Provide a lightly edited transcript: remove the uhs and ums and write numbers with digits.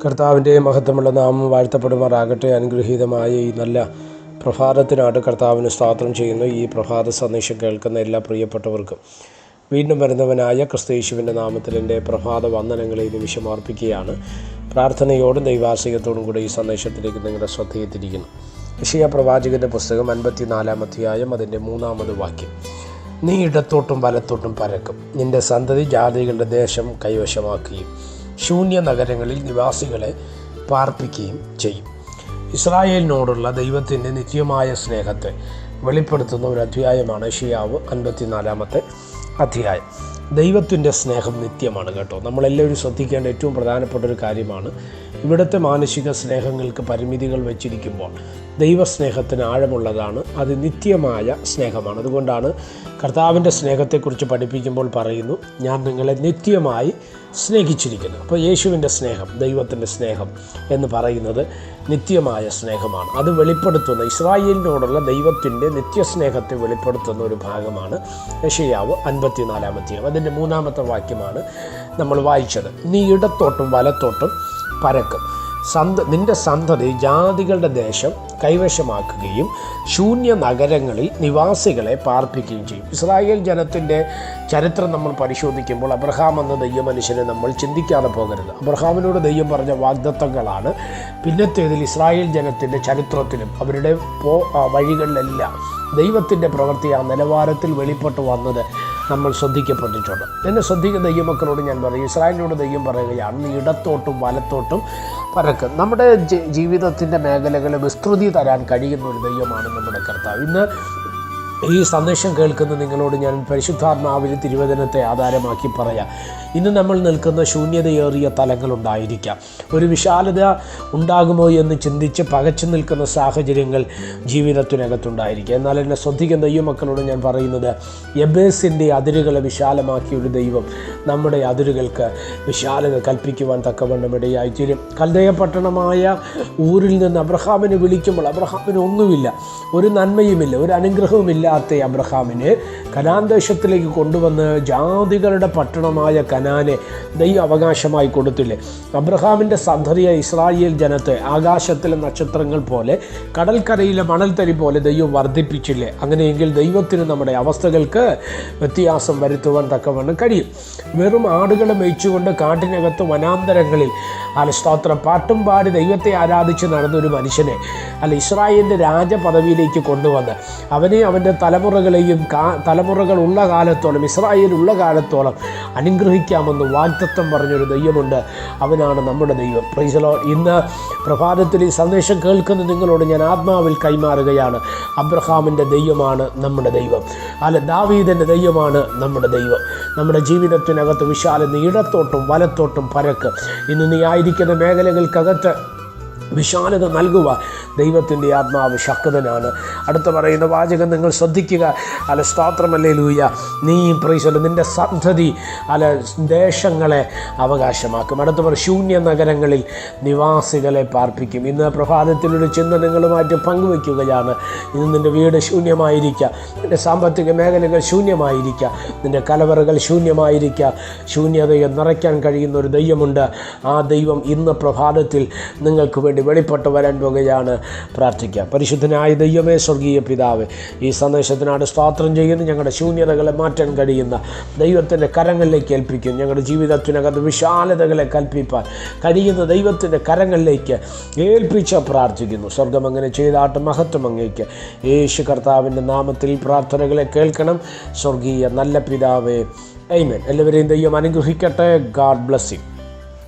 കർത്താവിൻ്റെ മഹത്വമുള്ള നാമം വാഴ്ത്തപ്പെടുമാറാകട്ടെ. അനുഗ്രഹീതമായ ഈ നല്ല പ്രഭാതത്തിനായിട്ട് കർത്താവിന് സ്തോത്രം ചെയ്യുന്നു. ഈ പ്രഭാത സന്ദേശം കേൾക്കുന്ന എല്ലാ പ്രിയപ്പെട്ടവർക്കും വീണ്ടും വരുന്നവനായ ക്രിസ്തുയേശുവിൻ്റെ നാമത്തിൽ എൻ്റെ പ്രഭാത വന്ദനങ്ങളെ നിമിഷം അർപ്പിക്കുകയാണ്. പ്രാർത്ഥനയോടും ദൈവാശ്രയത്തോടും കൂടി ഈ സന്ദേശത്തിലേക്ക് നിങ്ങളുടെ ശ്രദ്ധയെ തിരിക്കുന്നു. യെശയ്യാ പ്രവാചകൻ്റെ പുസ്തകം 54-ാം അധ്യായം അതിൻ്റെ 3-ാമത് വാക്യം. നീ ഇടത്തോട്ടും വലത്തോട്ടും പരക്കും, നിൻ്റെ സന്തതി ജാതികളുടെ ദേശം കൈവശമാക്കുകയും ശൂന്യ നഗരങ്ങളിൽ നിവാസികളെ പാർപ്പിക്കുകയും ചെയ്യും. ഇസ്രായേലിനോടുള്ള ദൈവത്തിൻ്റെ നിത്യമായ സ്നേഹത്തെ വെളിപ്പെടുത്തുന്ന ഒരു അധ്യായമാണ് യെശയ്യാവ് 54-ാമത്തെ അധ്യായം. ദൈവത്തിൻ്റെ സ്നേഹം നിത്യമാണ് കേട്ടോ. നമ്മളെല്ലാവരും ശ്രദ്ധിക്കേണ്ട ഏറ്റവും പ്രധാനപ്പെട്ട ഒരു കാര്യമാണ്. ഇവിടുത്തെ മാനുഷിക സ്നേഹങ്ങൾക്ക് പരിമിതികൾ വച്ചിരിക്കുമ്പോൾ ദൈവസ്നേഹത്തിന് ആഴമുള്ളതാണ്, അത് നിത്യമായ സ്നേഹമാണ്. അതുകൊണ്ടാണ് കർത്താവിൻ്റെ സ്നേഹത്തെക്കുറിച്ച് പഠിപ്പിക്കുമ്പോൾ പറയുന്നു, ഞാൻ നിങ്ങളെ നിത്യമായി സ്നേഹിച്ചിരിക്കുന്നു. അപ്പോൾ യേശുവിൻ്റെ സ്നേഹം, ദൈവത്തിൻ്റെ സ്നേഹം എന്ന് പറയുന്നത് നിത്യമായ സ്നേഹമാണ്. അത് വെളിപ്പെടുത്തുന്ന ഇസ്രായേലിനോടുള്ള ദൈവത്തിൻ്റെ നിത്യസ്നേഹത്തെ വെളിപ്പെടുത്തുന്ന ഒരു ഭാഗമാണ് യെശയ്യാവ് 54-ാം അധ്യായം. അതിൻ്റെ 3-ാമത്തെ വാക്യമാണ് നമ്മൾ വായിച്ചത്. നീ ഇടത്തോട്ടും വലത്തോട്ടും പരക്കും, നിൻ്റെ സന്തതി ജാതികളുടെ ദേശം കൈവശമാക്കുകയും ശൂന്യ നഗരങ്ങളിൽ നിവാസികളെ പാർപ്പിക്കുകയും ചെയ്യും. ഇസ്രായേൽ ജനത്തിൻ്റെ ചരിത്രം നമ്മൾ പരിശോധിക്കുമ്പോൾ അബ്രഹാം എന്ന ദൈവമനുഷ്യനെ നമ്മൾ ചിന്തിക്കാതെ പോകരുത്. അബ്രഹാമിനോട് ദൈവം പറഞ്ഞ വാഗ്ദത്തങ്ങളാണ് പിന്നത്തേതിൽ ഇസ്രായേൽ ജനത്തിൻ്റെ ചരിത്രത്തിലും അവരുടെ വഴികളിലെല്ലാം ദൈവത്തിൻ്റെ പ്രവൃത്തി ആ നിലവാരത്തിൽ വെളിപ്പെട്ട് വന്നത് നമ്മൾ ശ്രദ്ധിക്കപ്പെട്ടിട്ടുണ്ട്. എന്നെ ശ്രദ്ധിക്കുന്ന ദൈവമക്കളോട് ഞാൻ പറയും, ഇസ്രായേലിനോട് ദൈവം പറയുകയാണ്, നീ ഇടത്തോട്ടും വലത്തോട്ടും പരക്കും. നമ്മുടെ ജീവിതത്തിൻ്റെ മേഖലകളെ വിസ്തൃതി തരാൻ കഴിയുന്ന ഒരു ദൈവമാണ് നമ്മുടെ കർത്താവ്. ഇന്ന് ഈ സന്ദേശം കേൾക്കുന്ന നിങ്ങളോട് ഞാൻ പരിശുദ്ധാത്മാവിൽ തിരുവചനത്തെ ആധാരമാക്കി പറയാം. ഇന്ന് നമ്മൾ നിൽക്കുന്ന ശൂന്യതയേറിയ തലങ്ങളുണ്ടായിരിക്കാം. ഒരു വിശാലത ഉണ്ടാകുമോ എന്ന് ചിന്തിച്ച് പകച്ചു നിൽക്കുന്ന സാഹചര്യങ്ങൾ ജീവിതത്തിനകത്തുണ്ടായിരിക്കാം. എന്നാൽ എന്നെ ശ്രദ്ധിക്കുന്ന ദൈവമക്കളോട് ഞാൻ പറയുന്നത്, എബേസിൻ്റെ അതിരുകളെ വിശാലമാക്കിയ ഒരു ദൈവം നമ്മുടെ അതിരുകൾക്ക് വിശാലത കൽപ്പിക്കുവാൻ തക്കവണ്ണം ഇടയായിത്തീരും. കൽദയ പട്ടണമായ ഊരിൽ നിന്ന് അബ്രഹാമിനെ വിളിക്കുമ്പോൾ അബ്രഹാമിന് ഒന്നുമില്ല, ഒരു നന്മയുമില്ല, ഒരു അനുഗ്രഹവുമില്ലാത്ത അബ്രഹാമിനെ കനാൻ ദേശത്തിലേക്ക് കൊണ്ടുവന്ന് ജാതികളുടെ പട്ടണമായ കനാനെ ദൈവം അവകാശമായി കൊടുത്തില്ലേ. അബ്രഹാമിൻ്റെ സന്തതിയായ ഇസ്രായേൽ ജനത്തെ ആകാശത്തിലെ നക്ഷത്രങ്ങൾ പോലെ കടൽക്കരയിലെ മണൽത്തരി പോലെ ദൈവം വർദ്ധിപ്പിച്ചില്ലേ. അങ്ങനെയെങ്കിൽ ദൈവത്തിന് നമ്മുടെ അവസ്ഥകൾക്ക് വ്യത്യാസം വരുത്തുവാൻ തക്കവണ്ണം കഴിയും. വെറും ആടുകളെ മേയിച്ചുകൊണ്ട് കാട്ടിനകത്ത് വനാന്തരങ്ങളിൽ സ്തോത്രം പാട്ടും പാടി ദൈവത്തെ ആരാധിച്ച് നടന്നൊരു മനുഷ്യനെ ഇസ്രായേലിൻ്റെ രാജപദവിയിലേക്ക് കൊണ്ടുവന്ന് അവനെ അവൻ്റെ തലമുറകളെയും തലമുറകൾ ഉള്ള കാലത്തോളം ഇസ്രായേൽ ഉള്ള കാലത്തോളം അനുഗ്രഹിക്കാമെന്ന് വാഗ്ദത്തം പറഞ്ഞൊരു ദൈവമുണ്ട്. അവനാണ് നമ്മുടെ ദൈവം. Praise the Lord. ഇന്ന് പ്രഭാതത്തിൽ ഈ സന്ദേശം കേൾക്കുന്ന നിങ്ങളോട് ഞാൻ ആത്മാവിൽ കൈമാറുകയാണ്, അബ്രഹാമിൻ്റെ ദൈവമാണ് നമ്മുടെ ദൈവം. ദാവീദിൻ്റെ ദൈവമാണ് നമ്മുടെ ദൈവം. നമ്മുടെ ജീവിതത്തിനകത്ത് വിശാലത, ഇടത്തോട്ടും വലത്തോട്ടും പരക്ക്. ഇന്ന് നീ ആയിരിക്കുന്ന മേഖലകൾക്കകത്ത് വിശാലത നൽകുവാൻ ദൈവത്തിൻ്റെ ആത്മാവ് ശക്തനാണ്. അടുത്ത് പറയുന്ന വാചകം നിങ്ങൾ ശ്രദ്ധിക്കുക. സ്തോത്രമല്ലേ ലൂയ. നീ പ്രൈസ് നിൻ്റെ സന്തതി ദേശങ്ങളെ അവകാശമാക്കും. അടുത്ത ശൂന്യ നഗരങ്ങളിൽ നിവാസികളെ പാർപ്പിക്കും. ഇന്ന് പ്രഭാതത്തിലൊരു ചിന്ത നിങ്ങളുമായിട്ട് പങ്കുവയ്ക്കുകയാണ്. ഇന്ന് നിൻ്റെ വീട് ശൂന്യമായിരിക്കുക, നിൻ്റെ സാമ്പത്തിക മേഖലകൾ ശൂന്യമായിരിക്കുക, നിൻ്റെ കലവറകൾ ശൂന്യമായിരിക്കുക. ശൂന്യതയെ നിറയ്ക്കാൻ കഴിയുന്ന ഒരു ദൈവമുണ്ട്. ആ ദൈവം ഇന്ന് പ്രഭാതത്തിൽ നിങ്ങൾക്ക് വേണ്ടി വെളിപ്പെട്ട് വരാൻ പോകുകയാണ്. പ്രാർത്ഥിക്കാം. പരിശുദ്ധനായ ദൈവമേ, സ്വർഗീയ പിതാവേ, ഈ സന്ദേശത്തിനാണ് സ്തോത്രം ചെയ്യുന്നു. ഞങ്ങളുടെ ശൂന്യതകളെ മാറ്റാൻ കഴിയുന്ന ദൈവത്തിൻ്റെ കരങ്ങളിലേക്ക് ഏൽപ്പിക്കും. ഞങ്ങളുടെ ജീവിതത്തിനകത്ത് വിശാലതകളെ കൽപ്പിപ്പാൻ കഴിയുന്ന ദൈവത്തിൻ്റെ കരങ്ങളിലേക്ക് ഏൽപ്പിച്ച് പ്രാർത്ഥിക്കുന്നു. സ്വർഗം അങ്ങനെ ചെയ്താട്ട് മഹത്വം അങ്ങേക്ക്. യേശു കർത്താവിൻ്റെ നാമത്തിൽ പ്രാർത്ഥനകളെ കേൾക്കണം. സ്വർഗീയ നല്ല പിതാവേ, ആമേൻ. എല്ലാവരെയും ദൈവം അനുഗ്രഹിക്കട്ടെ. God bless you.